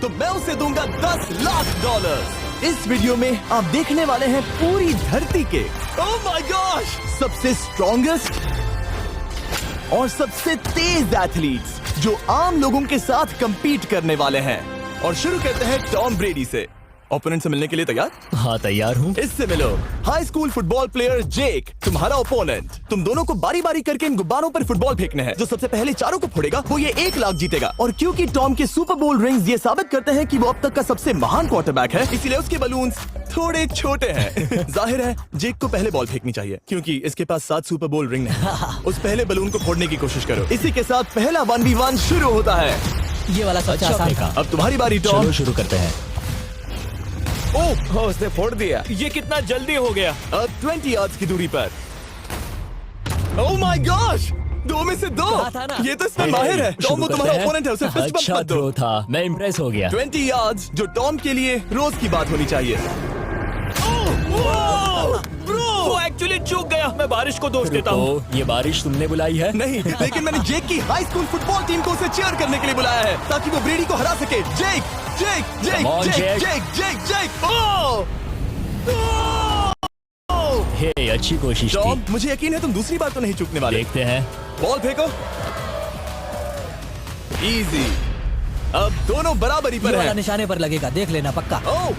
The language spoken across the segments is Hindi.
तो मैं उसे दूंगा $10 लाख। इस वीडियो में आप देखने वाले हैं पूरी धरती के ओह माय गॉश सबसे स्ट्रॉन्गेस्ट और सबसे तेज एथलीट्स जो आम लोगों के साथ compete करने वाले हैं। और शुरू करते हैं टॉम ब्रेडी से। ओपोनेंट से मिलने के लिए तैयार? हाँ तैयार हूँ। इससे मिलो। हाई स्कूल फुटबॉल प्लेयर जेक तुम्हारा ओपोनेंट। तुम दोनों को बारी बारी करके इन गुब्बारों पर फुटबॉल फेंकने हैं। जो सबसे पहले चारों को फोड़ेगा वो ये 1 लाख जीतेगा। और क्योंकि टॉम के सुपर बोल रिंग्स ये साबित करते हैं कि वो अब तक का सबसे महान क्वार्टरबैक है, इसीलिए उसके बलून्स थोड़े छोटे हैं। जाहिर है जेक को पहले बॉल फेंकनी चाहिए क्योंकि इसके पास 7 सुपर बोल रिंग नहीं। उस पहले बलून को फोड़ने की कोशिश करो। इसी के साथ पहला 1v1 शुरू होता है। ये वाला सबसे आसान था। अब तुम्हारी बारी टॉम। चलो शुरू करते हैं। ओह उसने फोड़ दिया। ये कितना जल्दी हो गया। अब 20 यार्ड्स की दूरी पर। ओह माय गॉश 2 में से 2। था ना? ये तो इसमें माहिर है। टॉम वो तुम्हारा ओपोनेंट है, उसे फिस्ट बम्प अच्छा मत दो। थ्रो था, मैं इम्प्रेस हो गया। 20 यार्ड्स जो टॉम के लिए रोज की बात होनी चाहिए। वो एक्चुअली चूक गया। मैं बारिश को दोष देता हूँ। रुको, ये बारिश तुमने बुलाई है? नहीं, लेकिन मैंने जेक की हाई स्कूल फुटबॉल टीम को उसे चीयर करने के लिए बुलाया है ताकि वो ब्रेडी को हरा सके। जेक जेक जेक Come on, जेक Jake. जेक जेक जेक ओह हे, अच्छी कोशिश टॉम थी। मुझे यकीन है तुम दूसरी बार तो नहीं चूकने वाले। देखते हैं। बॉल फेंको। इजी। अब दोनों बराबरी ये पर वाला हैं। निशाने पर लगेगा, देख लेना पक्का। ओह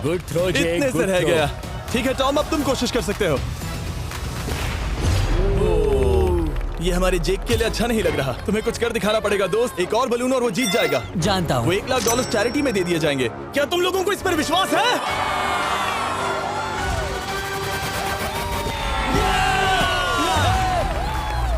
गुड थ्रो जेक, इतने से गुड रह थ्रो। गया। ठीक है टॉम अब तुम कोशिश कर सकते हो। ये हमारे जेक के लिए अच्छा नहीं लग रहा। तुम्हें कुछ कर दिखाना पड़ेगा दोस्त। एक और बलून और वो जीत जाएगा। जानता वो हूँ। $1 लाख चैरिटी में दे दिए जाएंगे। क्या तुम लोगों को इस पर विश्वास है?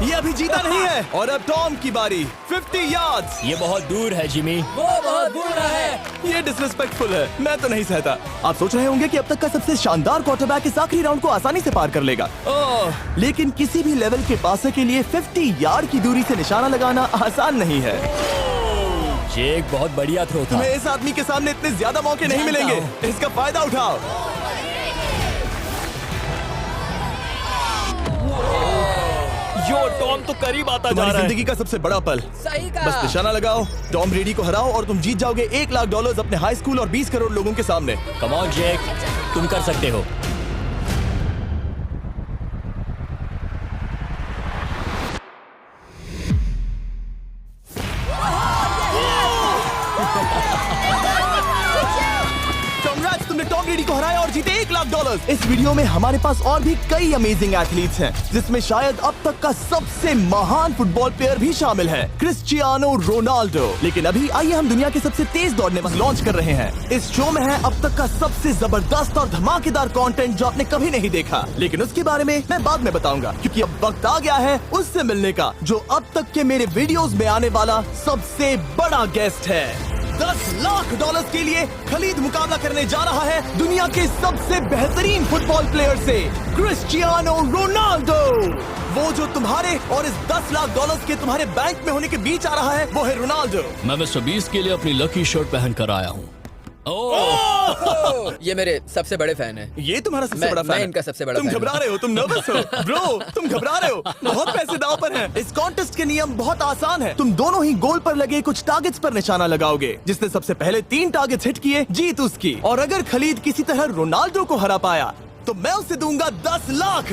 ये अभी जीता नहीं है। और अब टॉम की बारी। 50 यार्ड्स। ये बहुत दूर है जिमी। वो बहुत बुरा है। ये डिसरिस्पेक्टफुल है। मैं तो नहीं सहता। आप सोच रहे होंगे कि अब तक का सबसे शानदार क्वार्टरबैक इस आखिरी राउंड को आसानी से पार कर लेगा। ओह, लेकिन किसी भी लेवल के पासे के लिए 50 यार्ड की दूरी से निशाना लगाना आसान नहीं है। जेक बहुत बढ़िया थ्रो था। तुम्हें इस आदमी के सामने इतने ज्यादा मौके नहीं जानता मिलेंगे। इसका फायदा उठाओ। यो टॉम तो करीब आता जा तुम्हारी रहा है। जिंदगी का सबसे बड़ा पल। सही का। बस निशाना लगाओ, टॉम ब्रेडी को हराओ और तुम जीत जाओगे $1 लाख अपने हाई स्कूल और 20 करोड़ लोगों के सामने। कम ऑन जेक, तुम कर सकते हो। Congrats, तुमने टॉम ब्रेडी को हराया और जीते $1 लाख। इस वीडियो में हमारे पास और भी कई अमेजिंग एथलीट्स हैं, जिसमें शायद अब तक का सबसे महान फुटबॉल प्लेयर भी शामिल है, क्रिस्टियानो रोनाल्डो। लेकिन अभी आइए हम दुनिया के सबसे तेज दौड़ने वाले लॉन्च कर रहे हैं। इस शो में है अब तक का सबसे जबरदस्त और धमाकेदार कंटेंट जो आपने कभी नहीं देखा। लेकिन उसके बारे में मैं बाद में बताऊंगा क्योंकि अब वक्त आ गया है उससे मिलने का जो अब तक के मेरे वीडियोस में आने वाला सबसे बड़ा गेस्ट है। $10 लाख के लिए खलीद मुकाबला करने जा रहा है दुनिया के सबसे बेहतरीन फुटबॉल प्लेयर से, क्रिस्टियानो रोनाल्डो। वो जो तुम्हारे और इस $10 लाख के तुम्हारे बैंक में होने के बीच आ रहा है वो है रोनाल्डो। मैं मिस्टर बीस्ट के लिए अपनी लकी शर्ट पहन कर आया हूँ। ये मेरे सबसे बड़े फैन हैं। ये तुम्हारा सबसे मैं- बड़ा फैन मैं है। इनका सबसे बड़ा तुम फैन घबरा हूं। रहे हो, तुम नर्वस हो ब्रो, तुम घबरा रहे हो। बहुत पैसे दांव पर हैं। इस कॉन्टेस्ट के नियम बहुत आसान है। तुम दोनों ही गोल पर लगे कुछ टारगेट्स पर निशाना लगाओगे। जिसने सबसे पहले 3 टारगेट्स हिट किए जीत उसकी। और अगर खलीद किसी तरह रोनाल्डो को हरा पाया तो मैं उसे दूंगा $10 लाख।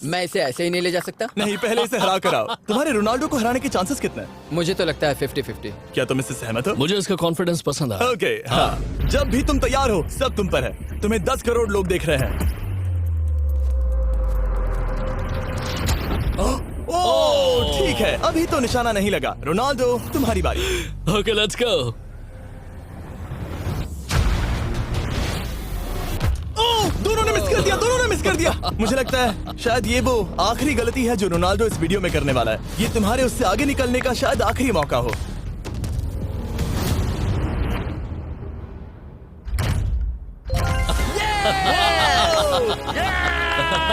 मैं इसे ऐसे ही नहीं ले जा सकता। नहीं, पहले इसे हरा कर आओ। तुम्हारे रोनाल्डो को हराने के चांसेस कितने हैं? मुझे तो लगता है 50-50। क्या तुम इससे सहमत हो? मुझे इसका कॉन्फिडेंस पसंद आया। ओके, हाँ। जब भी तुम तैयार हो सब तुम पर है। तुम्हें 10 करोड़ लोग देख रहे हैं। ओह, ठीक है, अभी तो निशाना नहीं लगा। रोनाल्डो तुम्हारी बारी। Okay let's go. ओह, दोनों ने मिस कर दिया, दोनों ने मिस कर दिया। मुझे लगता है शायद ये वो आखिरी गलती है जो रोनाल्डो इस वीडियो में करने वाला है। ये तुम्हारे उससे आगे निकलने का शायद आखिरी मौका हो।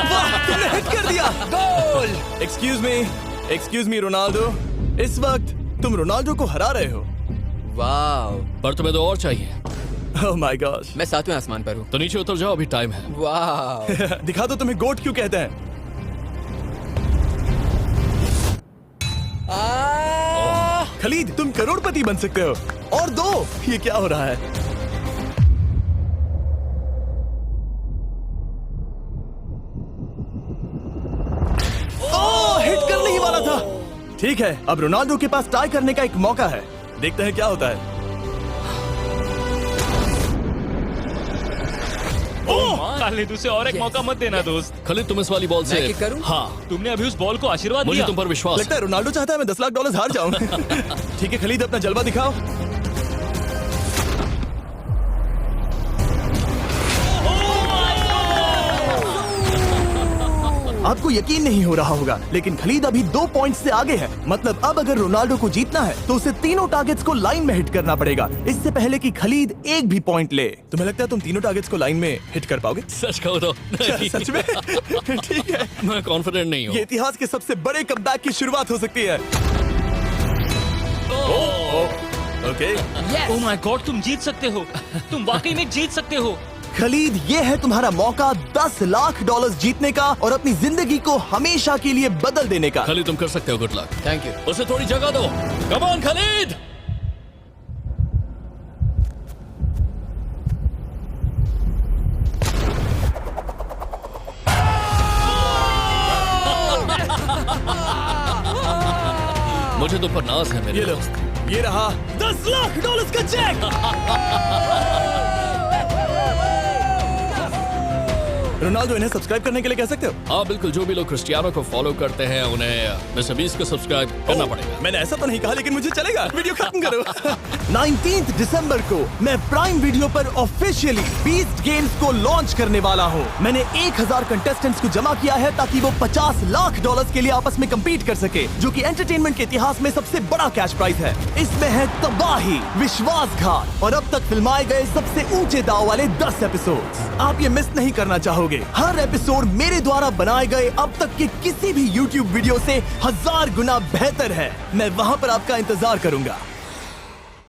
वाह, तुमने हिट कर दिया। गोल। एक्सक्यूज मी रोनाल्डो, इस वक्त तुम रोनाल्डो को हरा रहे हो। वाह, पर तुम्हें तो और चाहिए। Oh my gosh. मैं 7वें आसमान पर हूँ। तो नीचे उतर जाओ, अभी टाइम है। वाह, दिखा दो तुम्हें गोट क्यों कहते हैं। खलीद, तुम करोड़पति बन सकते हो। और दो, ये क्या हो रहा है? ओह, हिट करने ही वाला था। ठीक है, अब रोनाल्डो के पास टाई करने का एक मौका है। देखते हैं क्या होता है। खालिद, उसे और एक मौका मत देना दोस्त। खलीद तुम इस वाली बॉल से मैं किक करूं? हाँ, तुमने अभी उस बॉल को आशीर्वाद मुझे दिया। तुम पर विश्वास लगता है रोनाल्डो चाहता है मैं $10 लाख हार जाऊं। ठीक है खलीद, अपना जलवा दिखाओ। आपको यकीन नहीं हो रहा होगा, लेकिन खलीद अभी 2 पॉइंट से आगे है। मतलब अब अगर रोनाल्डो को जीतना है तो उसे तीनों टारगेट्स को लाइन में हिट करना पड़ेगा, इससे पहले कि खलीद एक भी पॉइंट ले। तुम्हें लगता है तुम तीनों टारगेट्स को लाइन में हिट कर पाओगे? सच कहो तो नहीं। सच में? ठीक है, मैं कॉन्फिडेंट नहीं हूँ। ये इतिहास के सबसे बड़े कमबैक की शुरुआत हो सकती है। ओके ओह माय गॉड, तुम जीत सकते हो। तुम वाकई में जीत सकते हो। खलीद, ये है तुम्हारा मौका $10 लाख जीतने का और अपनी जिंदगी को हमेशा के लिए बदल देने का। खलीद तुम कर सकते हो, गुड लक। Thank you. उसे थोड़ी जगह दो। Come on Khalid. मुझे तुम पर नाज है मेरे ये लो, दोस्त। ये रहा $10 लाख का चेक। रोनाल्डो, इन्हें सब्सक्राइब करने के लिए कह सकते हो? हाँ बिल्कुल, जो भी लोग क्रिस्टियानो को फॉलो करते हैं उन्हें मिस्टर बीस्ट को सब्सक्राइब करना पड़ेगा। मैंने ऐसा तो नहीं कहा, लेकिन मुझे चलेगा। वीडियो खत्म करो। 19 दिसंबर को मैं प्राइम वीडियो पर ऑफिशियली बीस्ट गेम्स को लॉन्च करने वाला हूँ। मैंने 1000 कंटेस्टेंट्स को जमा किया है ताकि वो $50 लाख के लिए आपस में कम्पीट कर सके, जो कि एंटरटेनमेंट के इतिहास में सबसे बड़ा कैश प्राइज है। इसमें है तबाही, विश्वासघात और अब तक फिल्माए गए सबसे ऊंचे दाव वाले 10 एपिसोड्स। आप ये मिस नहीं करना चाहोगे। हर एपिसोड मेरे द्वारा बनाए गए अब तक के किसी भी YouTube वीडियो से 1000 गुना बेहतर है। मैं वहां पर आपका इंतजार करूंगा।